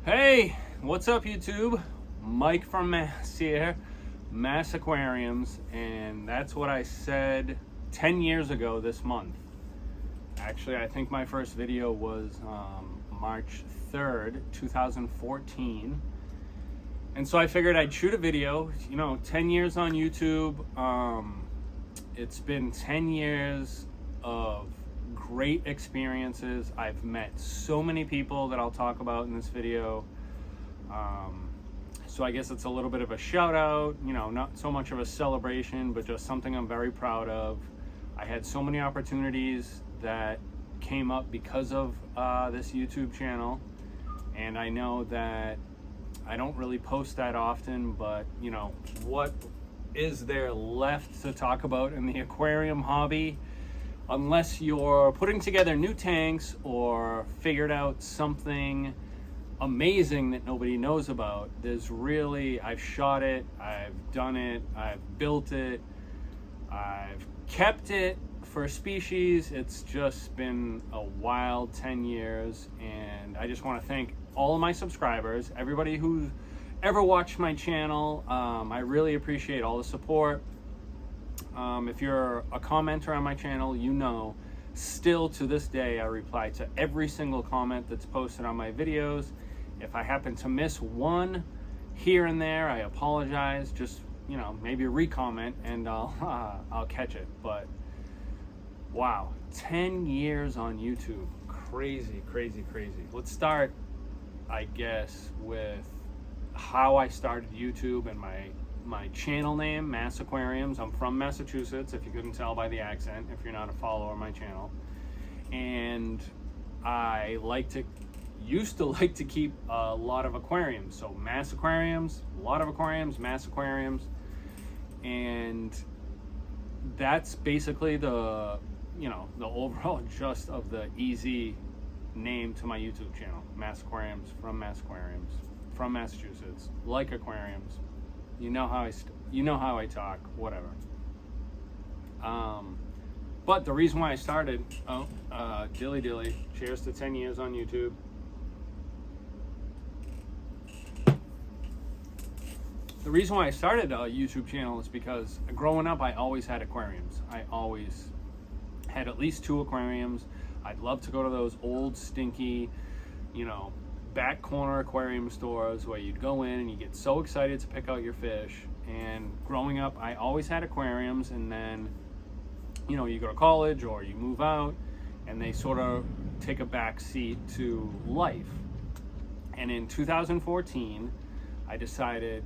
Hey, what's up YouTube? Mike from Mass here, Mass Aquariums, and that's what I said 10 years ago this month. Actually, I think my first video was March 3rd, 2014. And so I figured I'd shoot a video, 10 years on YouTube. It's been 10 years of great experiences. I've met so many people that I'll talk about in this video. So I guess it's a little bit of a shout out, not so much of a celebration, but just something I'm very proud of. I had so many opportunities that came up because of this YouTube channel. And I know that I don't really post that often, but what is there left to talk about in the aquarium hobby? Unless you're putting together new tanks or figured out something amazing that nobody knows about, I've shot it, I've done it, I've built it, I've kept it for species. It's just been a wild 10 years, and I just want to thank all of my subscribers, everybody who's ever watched my channel. I really appreciate all the support. If you're a commenter on my channel, still to this day, I reply to every single comment that's posted on my videos. If I happen to miss one here and there, I apologize. Just, maybe re-comment and I'll catch it. But wow, 10 years on YouTube. Crazy, crazy, crazy. Let's start, I guess, with how I started YouTube and my channel name, Mass Aquariums. I'm from Massachusetts, if you couldn't tell by the accent, if you're not a follower of my channel. And I used to like to keep a lot of aquariums. So Mass Aquariums, a lot of aquariums, Mass Aquariums. And that's basically the overall gist of the easy name to my YouTube channel. Mass Aquariums, from Massachusetts, like aquariums. You know how I talk, whatever. But the reason why I started, dilly, cheers to 10 years on YouTube. The reason why I started a YouTube channel is because growing up, I always had aquariums. I always had at least 2 aquariums. I'd love to go to those old, stinky, back corner aquarium stores where you'd go in and you get so excited to pick out your fish. And growing up, I always had aquariums, and then you go to college or you move out and they sort of take a back seat to life. And in 2014, I decided,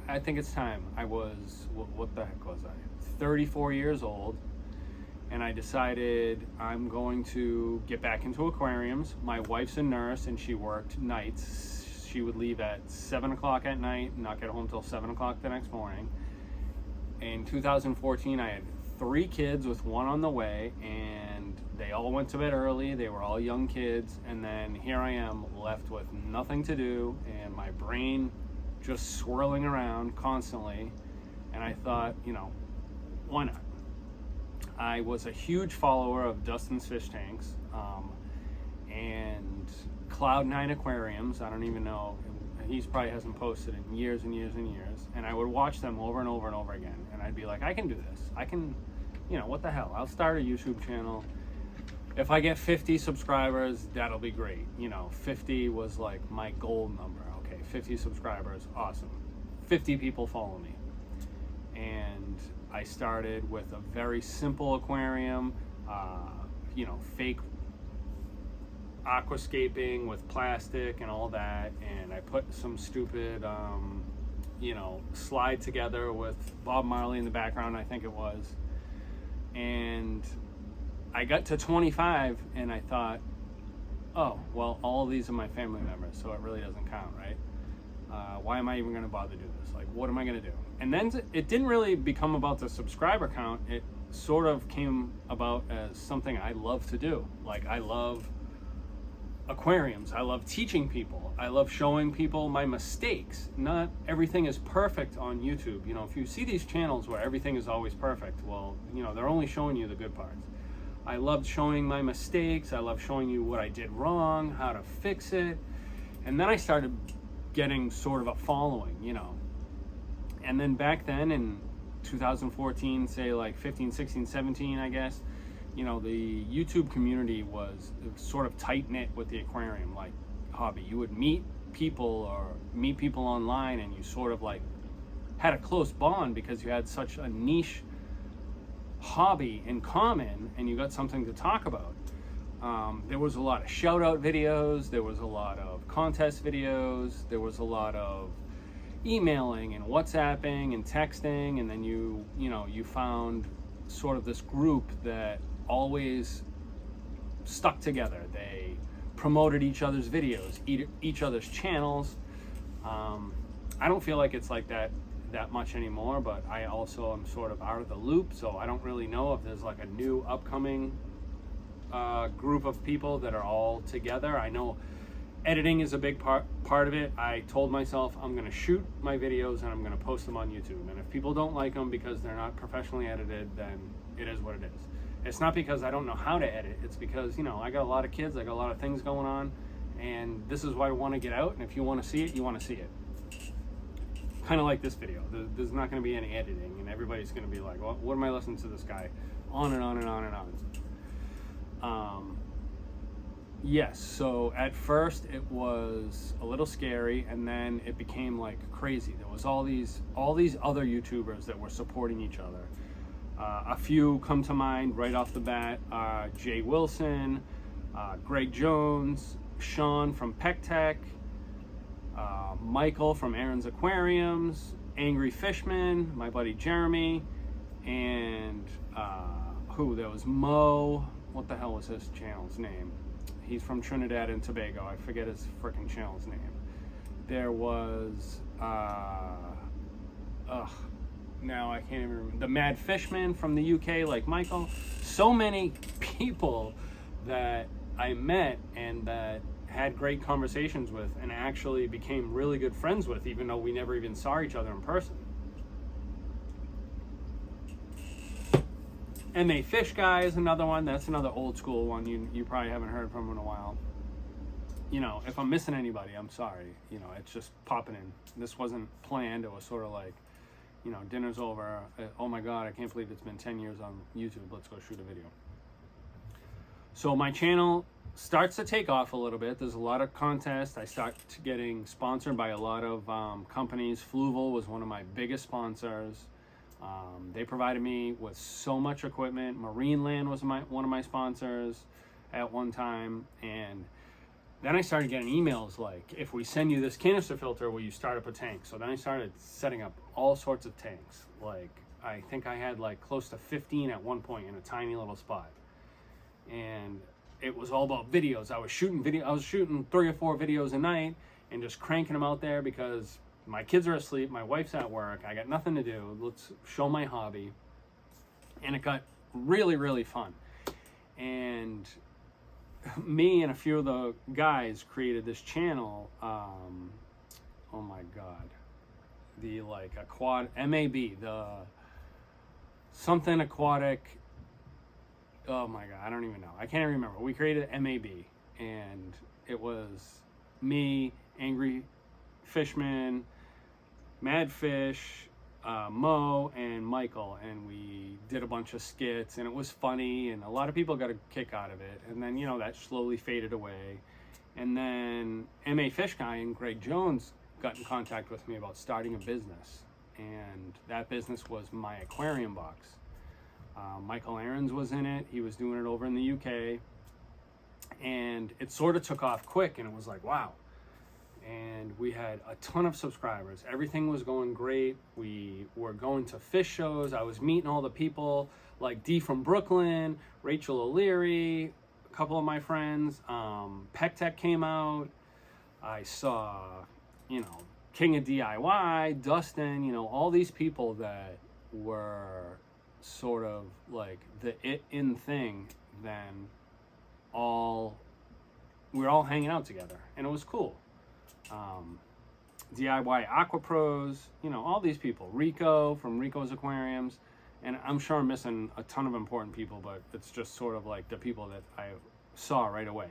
I think it's time. I was, what the heck was I? 34 years old. And I decided I'm going to get back into aquariums. My wife's a nurse and she worked nights. She would leave at 7 o'clock at night and not get home till 7 o'clock the next morning. In 2014, I had 3 kids with 1 on the way, and they all went to bed early. They were all young kids. And then here I am, left with nothing to do and my brain just swirling around constantly. And I thought, why not? I was a huge follower of Dustin's Fish Tanks and Cloud9 Aquariums. I don't even know. He probably hasn't posted in years and years and years. And I would watch them over and over and over again. And I'd be like, I can do this. I can, what the hell? I'll start a YouTube channel. If I get 50 subscribers, that'll be great. 50 was like my goal number. Okay, 50 subscribers, awesome. 50 people follow me. And I started with a very simple aquarium, fake aquascaping with plastic and all that. And I put some stupid, slide together with Bob Marley in the background, I think it was. And I got to 25 and I thought, oh, well, all of these are my family members, so it really doesn't count, right? Why am I even going to bother do this? Like, what am I going to do? And then it didn't really become about the subscriber count. It sort of came about as something I love to do. Like, I love aquariums. I love teaching people. I love showing people my mistakes. Not everything is perfect on YouTube. If you see these channels where everything is always perfect, well, they're only showing you the good parts. I loved showing my mistakes. I love showing you what I did wrong, how to fix it. And then I started getting sort of a following, you know. And then back then in 2014, say like 15, 16, 17, I guess, you know, the YouTube community was sort of tight-knit with the aquarium like hobby. You would meet people online, and you sort of like had a close bond because you had such a niche hobby in common, and you got something to talk about. There was a lot of shout out videos, there was a lot of contest videos, there was a lot of emailing and WhatsApping and texting, and then you found sort of this group that always stuck together. They promoted each other's videos, each other's channels. I don't feel like it's like that much anymore, but I also am sort of out of the loop, so I don't really know if there's like a new upcoming group of people that are all together. I know editing is a big part of it. I told myself I'm going to shoot my videos and I'm going to post them on YouTube, and if people don't like them because they're not professionally edited, then it is what it is. It's not because I don't know how to edit, it's because, you know, I got a lot of kids, I got a lot of things going on, and this is what I want to get out, and if you want to see it, you want to see it. Kind of like this video. There's not going to be any editing, and everybody's going to be like, well, what am I listening to this guy on and on and on and on. Yes, so at first it was a little scary, and then it became like crazy. There was all these other YouTubers that were supporting each other. A few come to mind right off the bat: Jay Wilson, Greg Jones, Sean from Peck Tech, Michael from Aaron's Aquariums, Angry Fishman, my buddy Jeremy, and there was Mo. What the hell was his channel's name? He's from Trinidad and Tobago. I forget his freaking channel's name. There was now I can't even remember. The Mad Fishman from the UK, like Michael. So many people that I met and that had great conversations with and actually became really good friends with, even though we never even saw each other in person. And They Fish Guy is another one. That's another old school one you probably haven't heard from in a while. You know, if I'm missing anybody, I'm sorry. You know, it's just popping in. This wasn't planned. It was sort of like, you know, dinner's over. Oh my God, I can't believe it's been 10 years on YouTube. Let's go shoot a video. So my channel starts to take off a little bit. There's a lot of contests. I start getting sponsored by a lot of companies. Fluval was one of my biggest sponsors. They provided me with so much equipment. Marineland was one of my sponsors at one time. And then I started getting emails like, if we send you this canister filter, will you start up a tank? So then I started setting up all sorts of tanks. Like, I think I had like close to 15 at one point in a tiny little spot. And it was all about videos. I was shooting 3 or 4 videos a night and just cranking them out there because my kids are asleep, my wife's at work, I got nothing to do. Let's show my hobby. And it got really, really fun. And me and a few of the guys created this channel. Oh my God. The like MAB, the something aquatic. Oh my God, I don't even know. I can't even remember. We created MAB, and it was me, Angry Fishman, Mad Fish, Mo, and Michael, and we did a bunch of skits, and it was funny, and a lot of people got a kick out of it. And then, you know, that slowly faded away. And then M.A. Fish Guy and Greg Jones got in contact with me about starting a business, and that business was my aquarium box. Michael Aarons was in it. He was doing it over in the UK, and it sort of took off quick, and it was like, wow. And we had a ton of subscribers. Everything was going great. We were going to fish shows. I was meeting all the people like Dee from Brooklyn, Rachel O'Leary, a couple of my friends. Peck Tech came out. I saw, you know, King of DIY, Dustin, you know, all these people that were sort of like the in thing. Then we were all hanging out together, and it was cool. DIY Aqua Pros, you know, all these people. Rico from Rico's Aquariums, and I'm sure I'm missing a ton of important people, but it's just sort of like the people that I saw right away.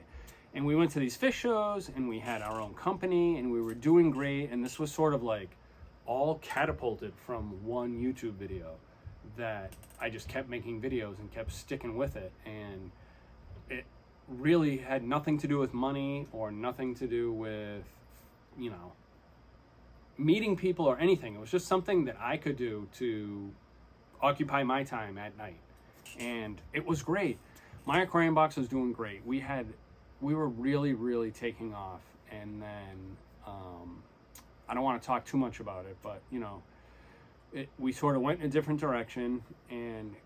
And we went to these fish shows, and we had our own company, and we were doing great. And this was sort of like all catapulted from one YouTube video that I just kept making videos and kept sticking with it. And it really had nothing to do with money or nothing to do with, you know, meeting people or anything. It was just something that I could do to occupy my time at night. And it was great. My aquarium box was doing great. We were really taking off. And then I don't want to talk too much about it, but you know, we sort of went in a different direction, and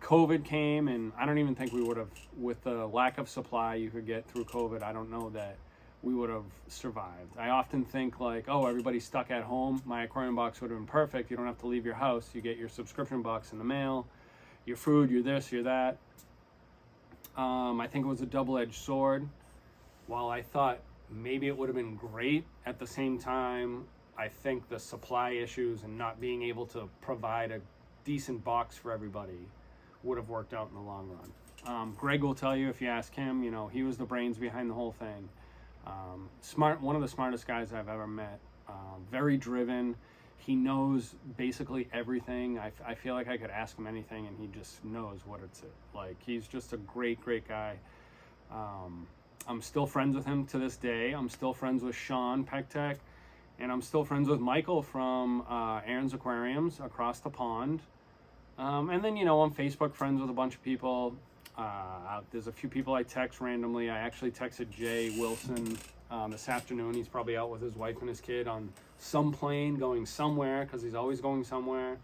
COVID came, and I don't even think we would have, with the lack of supply you could get through COVID, I don't know that we would have survived. I often think like, oh, everybody's stuck at home. My aquarium box would have been perfect. You don't have to leave your house. You get your subscription box in the mail, your food, your this, your that. I think it was a double-edged sword. While I thought maybe it would have been great, at the same time, I think the supply issues and not being able to provide a decent box for everybody would have worked out in the long run. Greg will tell you if you ask him, you know, he was the brains behind the whole thing. Smart, one of the smartest guys I've ever met. Very driven. He knows basically everything. I feel like I could ask him anything and he just knows what it's like. He's just a great guy. I'm still friends with him to this day. I'm still friends with Sean Pectec, and I'm still friends with Michael from Aaron's Aquariums across the pond. And then, you know, on Facebook, friends with a bunch of people. There's a few people I text randomly. I actually texted Jay Wilson this afternoon. He's probably out with his wife and his kid on some plane going somewhere, because he's always going somewhere.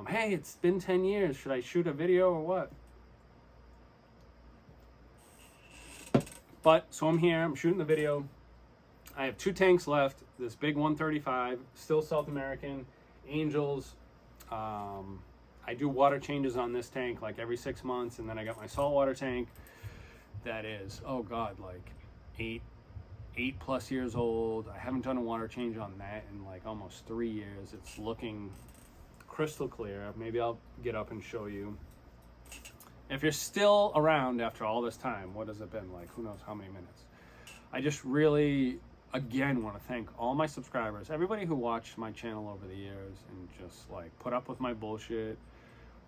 Hey, it's been 10 years. Should I shoot a video or what? But, so I'm here. I'm shooting the video. I have 2 tanks left. This big 135, still South American, Angels. I do water changes on this tank like every 6 months, and then I got my saltwater tank that is, oh God, like 8+ years old. I haven't done a water change on that in like almost 3 years. It's looking crystal clear. Maybe I'll get up and show you. If you're still around after all this time, what has it been like? Who knows how many minutes? I just really, again, want to thank all my subscribers, everybody who watched my channel over the years and just like put up with my bullshit,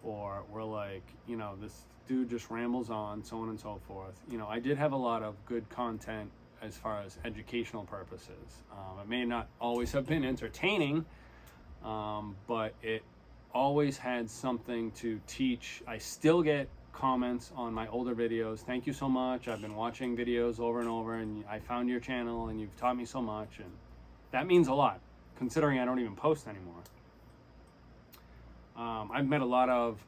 or were like, you know, this dude just rambles on, so on and so forth. You know, I did have a lot of good content as far as educational purposes. It may not always have been entertaining, but it always had something to teach. I still get comments on my older videos. Thank you so much. I've been watching videos over and over, and I found your channel and you've taught me so much, and that means a lot considering I don't even post anymore. I've met a lot of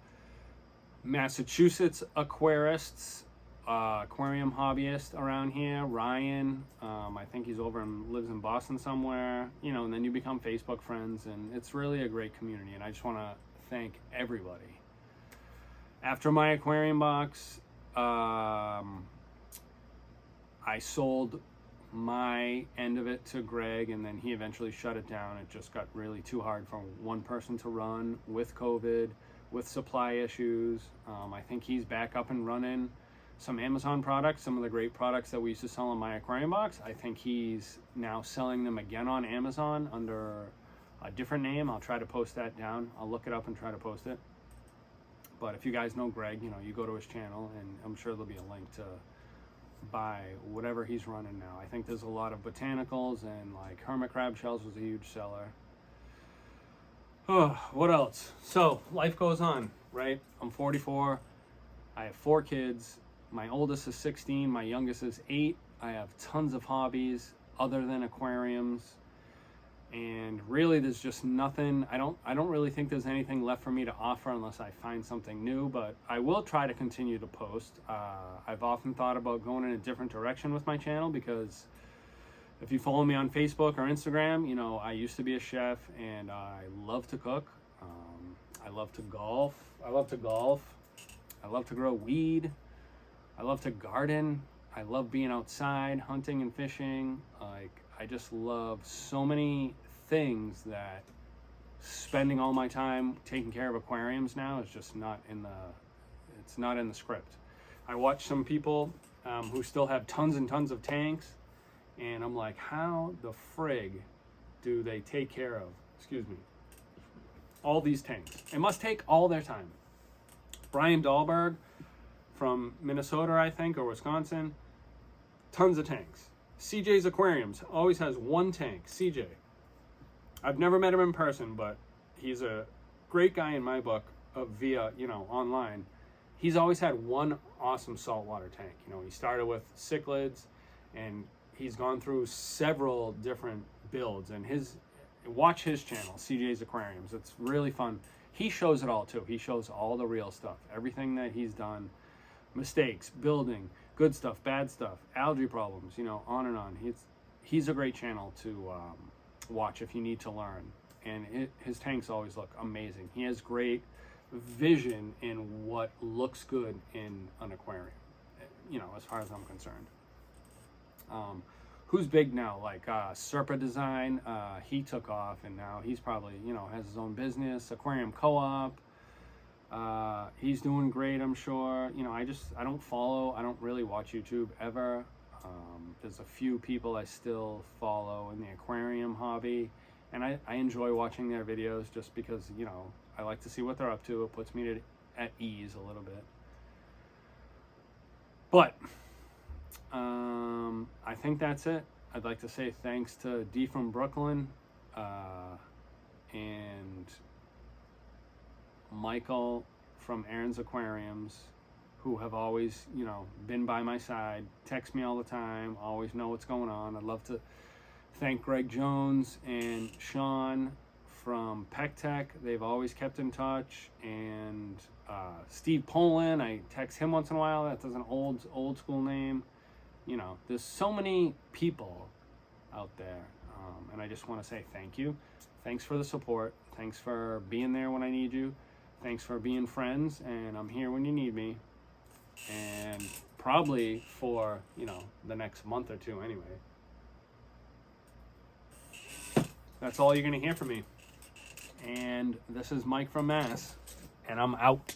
Massachusetts aquarists, aquarium hobbyists around here. Ryan, I think he's over and lives in Boston somewhere, you know, and then you become Facebook friends, and it's really a great community, and I just want to thank everybody. After my aquarium box, I sold my end of it to Greg, and then he eventually shut it down. It just got really too hard for one person to run with COVID, with supply issues. I think he's back up and running some Amazon products, some of the great products that we used to sell in my aquarium box. I think he's now selling them again on Amazon under a different name. I'll try to post that down. I'll look it up and try to post it. But if you guys know Greg, you know, you go to his channel, and I'm sure there'll be a link to buy whatever he's running now. I think there's a lot of botanicals, and like hermit crab shells was a huge seller. Oh, what else? So life goes on, right? I'm 44. I have 4 kids. My oldest is 16. My youngest is 8. I have tons of hobbies other than aquariums. And really, there's just nothing. I don't really think there's anything left for me to offer unless I find something new, but I will try to continue to post. I've often thought about going in a different direction with my channel, because if you follow me on Facebook or Instagram, you know, I used to be a chef, and I love to cook. I love to golf. I love to grow weed. I love to garden. I love being outside, hunting and fishing. I just love so many things that spending all my time taking care of aquariums now is just not in the script. I watch some people who still have tons and tons of tanks. And I'm like, how the frig do they take care of, excuse me, all these tanks? It must take all their time. Brian Dahlberg from Minnesota, I think, or Wisconsin, tons of tanks. CJ's Aquariums always has one tank. CJ. I've never met him in person, but he's a great guy in my book via, online. He's always had one awesome saltwater tank. He started with cichlids, and he's gone through several different builds. And watch his channel, CJ's Aquariums. It's really fun. He shows it all too. He shows all the real stuff, everything that he's done, mistakes, building, good stuff, bad stuff, algae problems, on and on. He's a great channel to watch if you need to learn. And his tanks always look amazing. He has great vision in what looks good in an aquarium, as far as I'm concerned. Who's big now? Like Serpa Design, he took off, and now he's probably, has his own business, Aquarium Co-op. He's doing great, I'm sure. I don't really watch YouTube ever. There's a few people I still follow in the aquarium hobby, and I enjoy watching their videos just because, I like to see what they're up to. It puts me at ease a little bit. But I think that's it. I'd like to say thanks to D from Brooklyn and Michael from Aaron's Aquariums, who have always, been by my side, text me all the time, always know what's going on. I'd love to thank Greg Jones and Sean from Peck Tech. They've always kept in touch. And Steve Poland, I text him once in a while. That's an old school name. There's so many people out there. And I just want to say thank you. Thanks for the support. Thanks for being there when I need you. Thanks for being friends. And I'm here when you need me. And probably for, the next month or two anyway. That's all you're going to hear from me. And this is Mike from Mass. And I'm out.